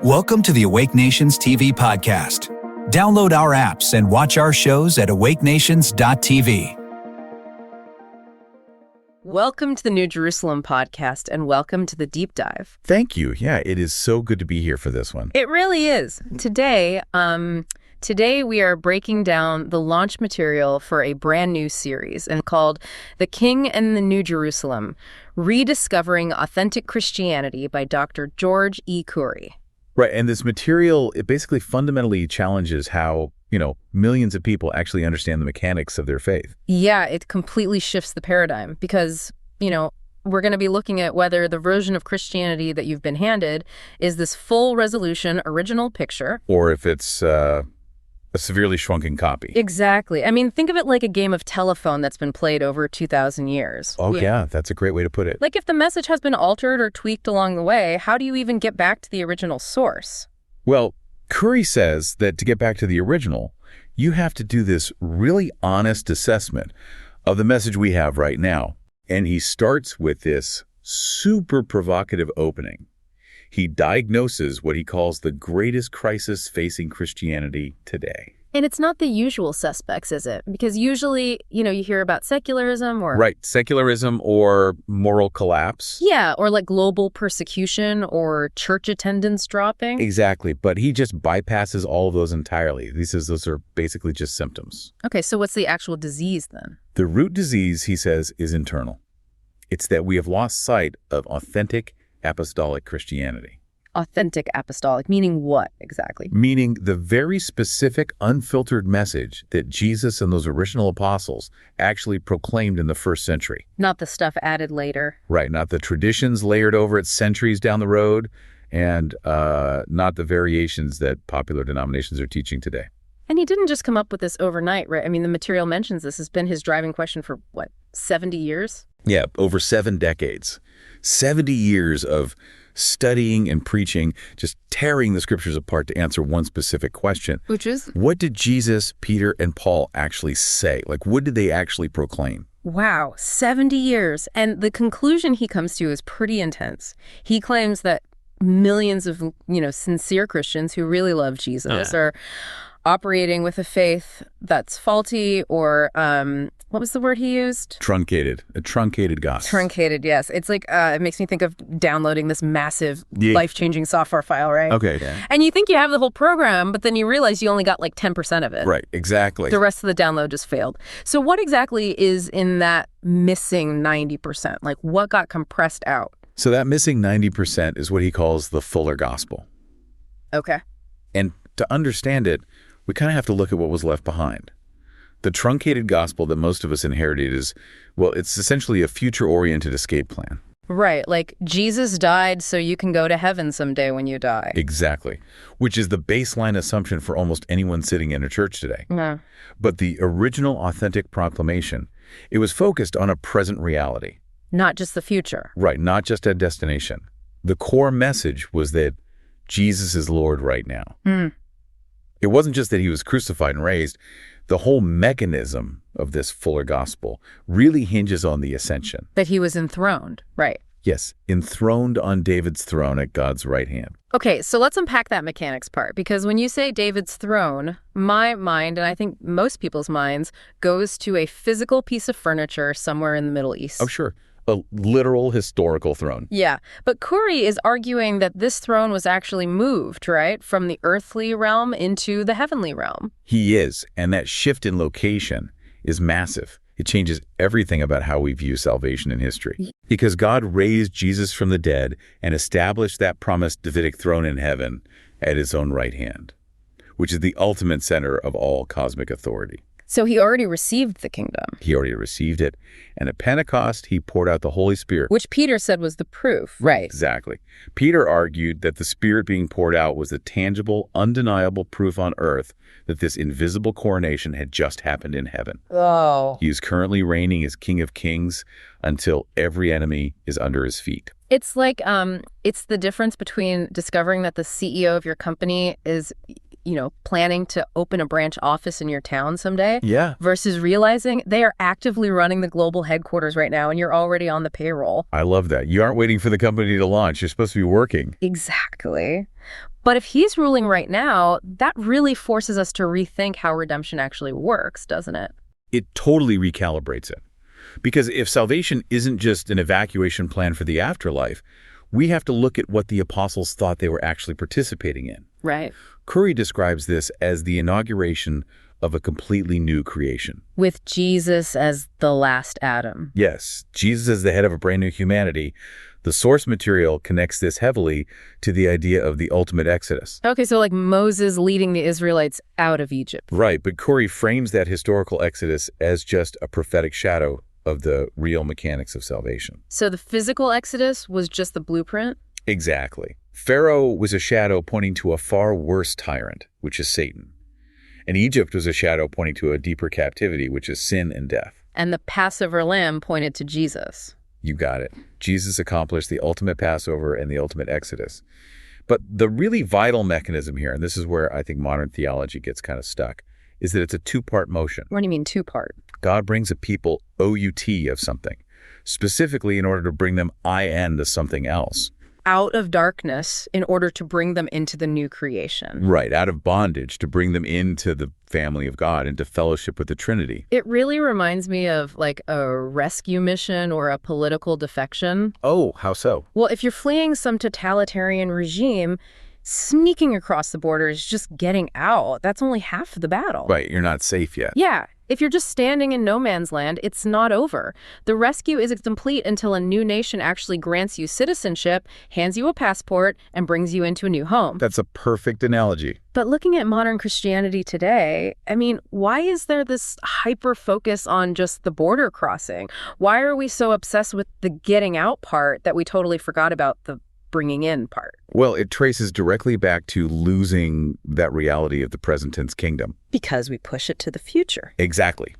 Welcome to the Awake Nations TV podcast. Download our apps and watch our shows at awakenations.tv. Welcome to the New Jerusalem podcast and welcome to the deep dive. Thank you. Yeah, it is so good to be here for this one. It really is. Today we are breaking down the launch material for a brand new series and called The King and the New Jerusalem, Rediscovering Authentic Christianity by Dr. George E. Kouri. Right, and this material, it basically fundamentally challenges how, millions of people actually understand the mechanics of their faith. Yeah, it completely shifts the paradigm because, we're going to be looking at whether the version of Christianity that you've been handed is this full resolution original picture. Or if it's a severely shrunken copy. Exactly. I mean, think of it like a game of telephone that's been played over 2,000 years. Oh, yeah, that's a great way to put it. Like if the message has been altered or tweaked along the way, how do you even get back to the original source? Well, Kouri says that to get back to the original, you have to do this really honest assessment of the message we have right now. And he starts with this super provocative opening. He diagnoses what he calls the greatest crisis facing Christianity today. And it's not the usual suspects, is it? Because usually, you hear about secularism or... Right, secularism or moral collapse. Yeah, or like global persecution or church attendance dropping. Exactly, but he just bypasses all of those entirely. He says those are basically just symptoms. Okay, so what's the actual disease then? The root disease, he says, is internal. It's that we have lost sight of authentic apostolic Christianity. Authentic apostolic, meaning what exactly? Meaning the very specific, unfiltered message that Jesus and those original apostles actually proclaimed in the first century. Not the stuff added later. Right, not the traditions layered over it centuries down the road, and not the variations that popular denominations are teaching today. And he didn't just come up with this overnight, right? I mean, the material mentions this has been his driving question for, 70 years? Yeah, over 7 decades. 70 years of studying and preaching, just tearing the scriptures apart to answer one specific question. Which is? What did Jesus, Peter, and Paul actually say? Like, what did they actually proclaim? Wow, 70 years. And the conclusion he comes to is pretty intense. He claims that millions of, sincere Christians who really love Jesus are operating with a faith that's faulty or, what was the word he used? Truncated. A truncated gospel. Truncated, yes. It's like, it makes me think of downloading this massive life-changing software file, right? Okay. Yeah. And you think you have the whole program, but then you realize you only got like 10% of it. Right, exactly. The rest of the download just failed. So what exactly is in that missing 90%? Like what got compressed out? So that missing 90% is what he calls the fuller gospel. Okay. And to understand it, we kind of have to look at what was left behind. The truncated gospel that most of us inherited is, it's essentially a future-oriented escape plan. Right, like Jesus died so you can go to heaven someday when you die. Exactly, which is the baseline assumption for almost anyone sitting in a church today. No. But the original authentic proclamation, it was focused on a present reality. Not just the future. Right, not just a destination. The core message was that Jesus is Lord right now. It wasn't just that he was crucified and raised. The whole mechanism of this fuller gospel really hinges on the ascension. That he was enthroned, right? Yes, enthroned on David's throne at God's right hand. Okay, so let's unpack that mechanics part, because when you say David's throne, my mind, and I think most people's minds, goes to a physical piece of furniture somewhere in the Middle East. Oh, sure. A literal historical throne. Yeah, but Kouri is arguing that this throne was actually moved, right, from the earthly realm into the heavenly realm. He is, and that shift in location is massive. It changes everything about how we view salvation in history. Because God raised Jesus from the dead and established that promised Davidic throne in heaven at his own right hand, which is the ultimate center of all cosmic authority. So he already received the kingdom. He already received it. And at Pentecost, he poured out the Holy Spirit. Which Peter said was the proof. Right. Exactly. Peter argued that the Spirit being poured out was the tangible, undeniable proof on earth that this invisible coronation had just happened in heaven. Oh. He is currently reigning as King of Kings until every enemy is under his feet. It's like, it's the difference between discovering that the CEO of your company is planning to open a branch office in your town someday. Yeah. Versus realizing they are actively running the global headquarters right now and you're already on the payroll. I love that. You aren't waiting for the company to launch. You're supposed to be working. Exactly. But if he's ruling right now, that really forces us to rethink how redemption actually works, doesn't it? It totally recalibrates it. Because if salvation isn't just an evacuation plan for the afterlife, we have to look at what the apostles thought they were actually participating in. Right. Kouri describes this as the inauguration of a completely new creation. With Jesus as the last Adam. Yes, Jesus is the head of a brand new humanity. The source material connects this heavily to the idea of the ultimate exodus. Okay, so like Moses leading the Israelites out of Egypt. Right, but Kouri frames that historical exodus as just a prophetic shadow of the real mechanics of salvation. So the physical exodus was just the blueprint? Exactly. Pharaoh was a shadow pointing to a far worse tyrant, which is Satan. And Egypt was a shadow pointing to a deeper captivity, which is sin and death. And the Passover lamb pointed to Jesus. You got it. Jesus accomplished the ultimate Passover and the ultimate Exodus. But the really vital mechanism here, and this is where I think modern theology gets kind of stuck, is that it's a two-part motion. What do you mean two-part? God brings a people OUT of something, specifically in order to bring them IN to something else. Out of darkness in order to bring them into the new creation. Right, out of bondage to bring them into the family of God, into fellowship with the Trinity. It really reminds me of like a rescue mission or a political defection. Oh, how so? Well, if you're fleeing some totalitarian regime, sneaking across the border is just getting out. That's only half of the battle. Right, you're not safe yet. Yeah. If you're just standing in no man's land, it's not over. The rescue isn't complete until a new nation actually grants you citizenship, hands you a passport, and brings you into a new home. That's a perfect analogy. But looking at modern Christianity today, I mean, why is there this hyper-focus on just the border crossing? Why are we so obsessed with the getting out part that we totally forgot about the bringing in part? Well, it traces directly back to losing that reality of the present tense kingdom. Because we push it to the future. Exactly.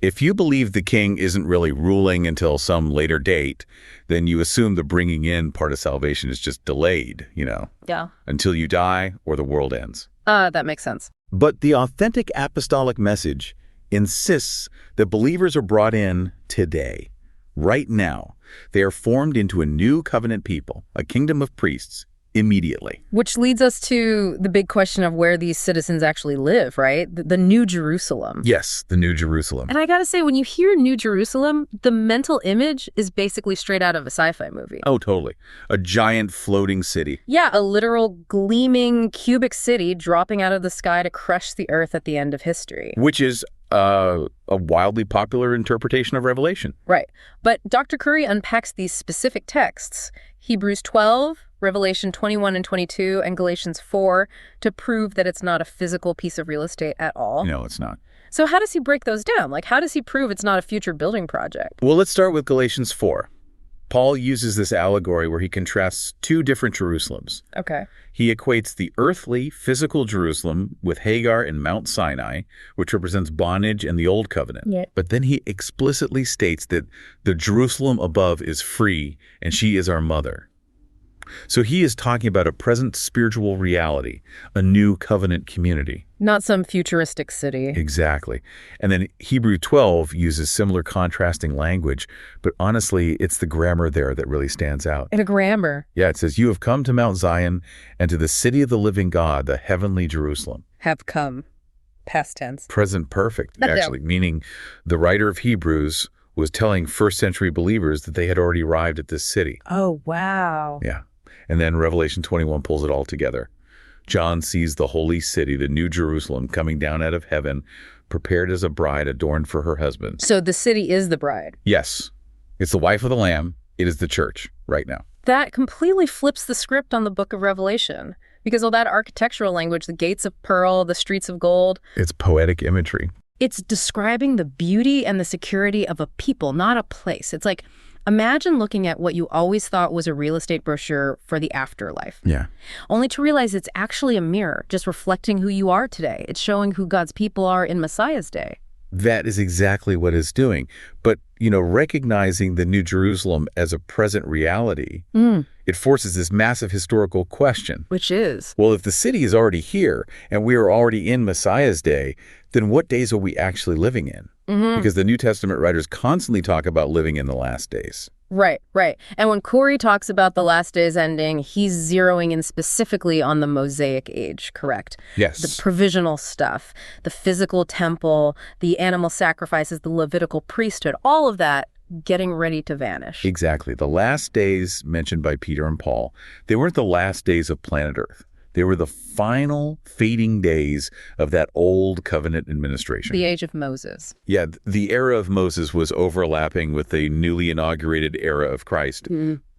If you believe the king isn't really ruling until some later date, then you assume the bringing in part of salvation is just delayed, Yeah. until you die or the world ends. That makes sense. But the authentic apostolic message insists that believers are brought in today, right now. They are formed into a new covenant people, a kingdom of priests, immediately. Which leads us to the big question of where these citizens actually live, right? The New Jerusalem. Yes, the New Jerusalem. And I gotta say, when you hear New Jerusalem, the mental image is basically straight out of a sci-fi movie. Oh, totally. A giant floating city. Yeah, a literal gleaming cubic city dropping out of the sky to crush the earth at the end of history. Which is a wildly popular interpretation of Revelation. Right. But Dr. Kouri unpacks these specific texts, Hebrews 12, Revelation 21 and 22, and Galatians 4, to prove that it's not a physical piece of real estate at all. No, it's not. So how does he break those down? Like, how does he prove it's not a future building project? Well, let's start with Galatians 4. Paul uses this allegory where he contrasts two different Jerusalems. Okay. He equates the earthly, physical Jerusalem with Hagar and Mount Sinai, which represents bondage and the Old Covenant. Yeah. But then he explicitly states that the Jerusalem above is free and she is our mother. So he is talking about a present spiritual reality, a new covenant community. Not some futuristic city. Exactly. And then Hebrew 12 uses similar contrasting language, but honestly, it's the grammar there that really stands out. In a grammar. Yeah, it says, "You have come to Mount Zion and to the city of the living God, the heavenly Jerusalem." Have come. Past tense. Present perfect, actually, meaning the writer of Hebrews was telling first century believers that they had already arrived at this city. Oh, wow. Yeah. And then Revelation 21 pulls it all together. John sees the holy city, the New Jerusalem, coming down out of heaven, prepared as a bride adorned for her husband. So the city is the bride. Yes. It's the wife of the Lamb. It is the church right now. That completely flips the script on the book of Revelation. Because all that architectural language, the gates of pearl, the streets of gold. It's poetic imagery. It's describing the beauty and the security of a people, not a place. It's like, imagine looking at what you always thought was a real estate brochure for the afterlife. Yeah. Only to realize it's actually a mirror, just reflecting who you are today. It's showing who God's people are in Messiah's day. That is exactly what it's doing. But, recognizing the New Jerusalem as a present reality, it forces this massive historical question. Which is? Well, if the city is already here and we are already in Messiah's day, then what days are we actually living in? Because the New Testament writers constantly talk about living in the last days. Right. And when Kouri talks about the last days ending, he's zeroing in specifically on the Mosaic age, correct? Yes. The provisional stuff, the physical temple, the animal sacrifices, the Levitical priesthood, all of that getting ready to vanish. Exactly. The last days mentioned by Peter and Paul, they weren't the last days of planet Earth. They were the final fading days of that old covenant administration. The age of Moses. Yeah, the era of Moses was overlapping with the newly inaugurated era of Christ,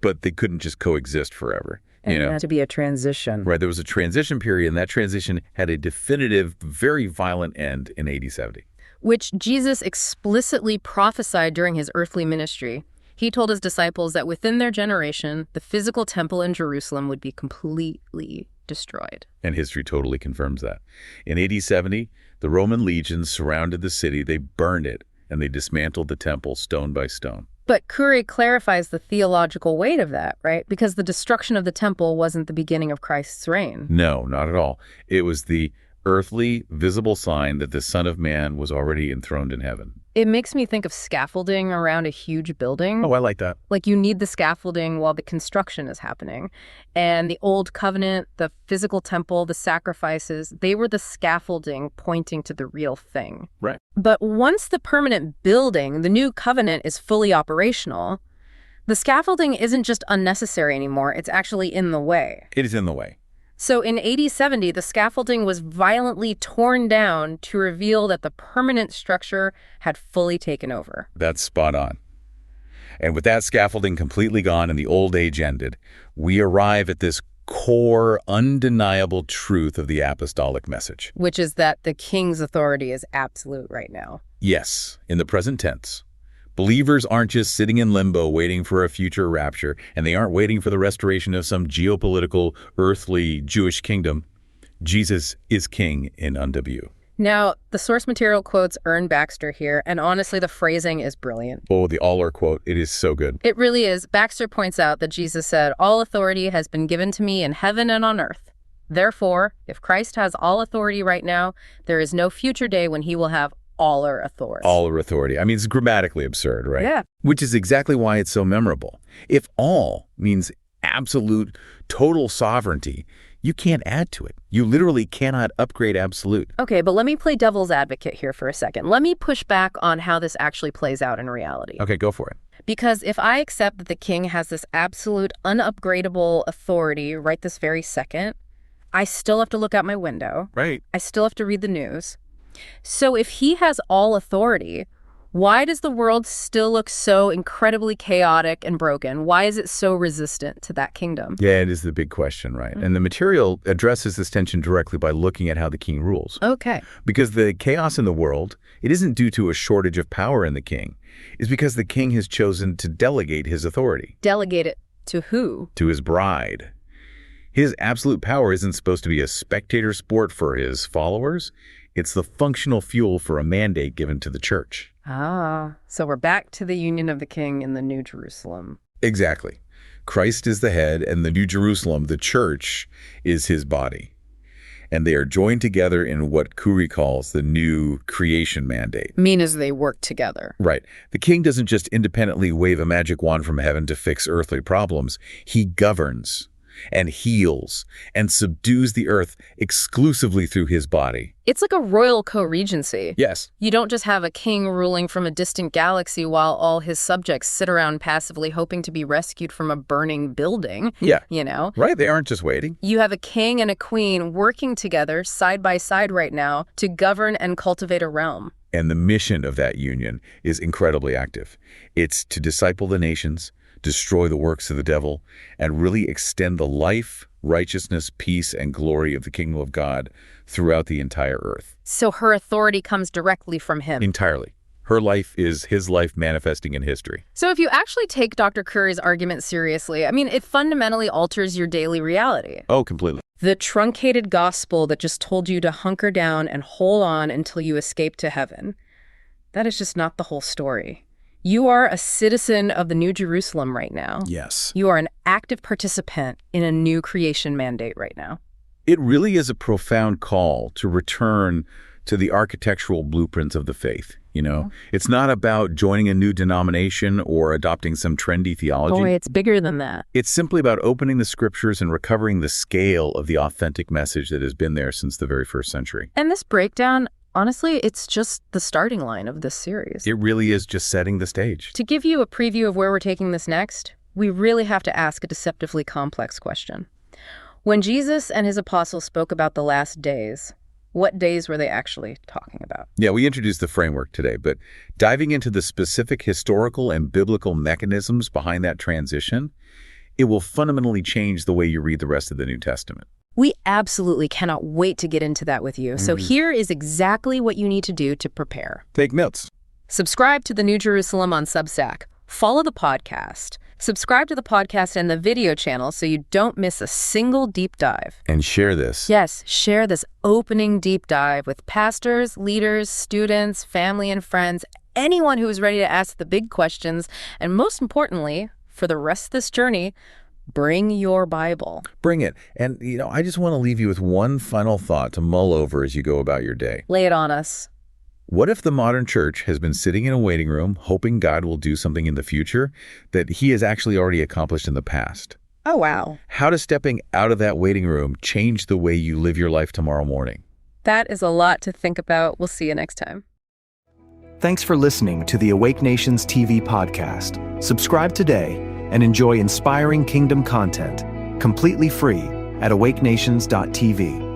but they couldn't just coexist forever. And it had to be a transition. Right, there was a transition period, and that transition had a definitive, very violent end in AD 70. Which Jesus explicitly prophesied during his earthly ministry. He told his disciples that within their generation, the physical temple in Jerusalem would be completely destroyed. And history totally confirms that. In AD 70, the Roman legions surrounded the city, they burned it, and they dismantled the temple stone by stone. But Kouri clarifies the theological weight of that, right? Because the destruction of the temple wasn't the beginning of Christ's reign. No, not at all. It was the earthly, visible sign that the Son of Man was already enthroned in heaven. It makes me think of scaffolding around a huge building. Oh, I like that. Like you need the scaffolding while the construction is happening. And the old covenant, the physical temple, the sacrifices, they were the scaffolding pointing to the real thing. Right. But once the permanent building, the new covenant, is fully operational, the scaffolding isn't just unnecessary anymore. It's actually in the way. It is in the way. So in AD 70, the scaffolding was violently torn down to reveal that the permanent structure had fully taken over. That's spot on. And with that scaffolding completely gone and the old age ended, we arrive at this core, undeniable truth of the apostolic message. Which is that the king's authority is absolute right now. Yes, in the present tense. Believers aren't just sitting in limbo waiting for a future rapture, and they aren't waiting for the restoration of some geopolitical, earthly Jewish kingdom. Jesus is king in UW. Now, the source material quotes Ern Baxter here, and honestly, the phrasing is brilliant. Oh, the Aller quote, it is so good. It really is. Baxter points out that Jesus said, "All authority has been given to me in heaven and on earth. Therefore, if Christ has all authority right now, there is no future day when he will have all our authority." All our authority. I mean, it's grammatically absurd, right? Yeah. Which is exactly why it's so memorable. If all means absolute, total sovereignty, you can't add to it. You literally cannot upgrade absolute. Okay, but let me play devil's advocate here for a second. Let me push back on how this actually plays out in reality. Okay, go for it. Because if I accept that the king has this absolute, unupgradable authority right this very second, I still have to look out my window. Right. I still have to read the news. So if he has all authority, why does the world still look so incredibly chaotic and broken? Why is it so resistant to that kingdom? Yeah, it is the big question, right? And the material addresses this tension directly by looking at how the king rules. Okay. Because the chaos in the world, it isn't due to a shortage of power in the king. It's because the king has chosen to delegate his authority. Delegate it to who? To his bride. His absolute power isn't supposed to be a spectator sport for his followers. It's the functional fuel for a mandate given to the church. Ah, so we're back to the union of the king in the New Jerusalem. Exactly. Christ is the head, and the New Jerusalem, the church, is his body. And they are joined together in what Kouri calls the new creation mandate. Mean as they work together. Right. The king doesn't just independently wave a magic wand from heaven to fix earthly problems. He governs and heals and subdues the earth exclusively through his body. It's like a royal co-regency. Yes. You don't just have a king ruling from a distant galaxy while all his subjects sit around passively hoping to be rescued from a burning building. Yeah. You know? Right, they aren't just waiting. You have a king and a queen working together side by side right now to govern and cultivate a realm. And the mission of that union is incredibly active. It's to disciple the nations, destroy the works of the devil, and really extend the life, righteousness, peace, and glory of the kingdom of God throughout the entire earth. So her authority comes directly from him. Entirely. Her life is his life manifesting in history. So if you actually take Dr. Kouri's argument seriously, I mean, it fundamentally alters your daily reality. Oh, completely. The truncated gospel that just told you to hunker down and hold on until you escape to heaven that is just not the whole story. You are a citizen of the New Jerusalem right now. Yes. You are an active participant in a new creation mandate right now. It really is a profound call to return to the architectural blueprints of the faith, you know? It's not about joining a new denomination or adopting some trendy theology. Boy, it's bigger than that. It's simply about opening the scriptures and recovering the scale of the authentic message that has been there since the very first century. And this breakdown, honestly, it's just the starting line of this series. It really is just setting the stage. To give you a preview of where we're taking this next, we really have to ask a deceptively complex question. When Jesus and his apostles spoke about the last days, what days were they actually talking about? Yeah, we introduced the framework today, but diving into the specific historical and biblical mechanisms behind that transition, it will fundamentally change the way you read the rest of the New Testament. We absolutely cannot wait to get into that with you. So here is exactly what you need to do to prepare. Take notes. Subscribe to the New Jerusalem on Substack. Follow the podcast. Subscribe to the podcast and the video channel so you don't miss a single deep dive. And share this. Yes, share this opening deep dive with pastors, leaders, students, family and friends, anyone who is ready to ask the big questions, and most importantly, for the rest of this journey, bring your Bible. Bring it. And, I just want to leave you with one final thought to mull over as you go about your day. Lay it on us. What if the modern church has been sitting in a waiting room, hoping God will do something in the future that he has actually already accomplished in the past? Oh, wow. How does stepping out of that waiting room change the way you live your life tomorrow morning? That is a lot to think about. We'll see you next time. Thanks for listening to the Awake Nations TV podcast. Subscribe today and enjoy inspiring kingdom content completely free at awakenations.tv.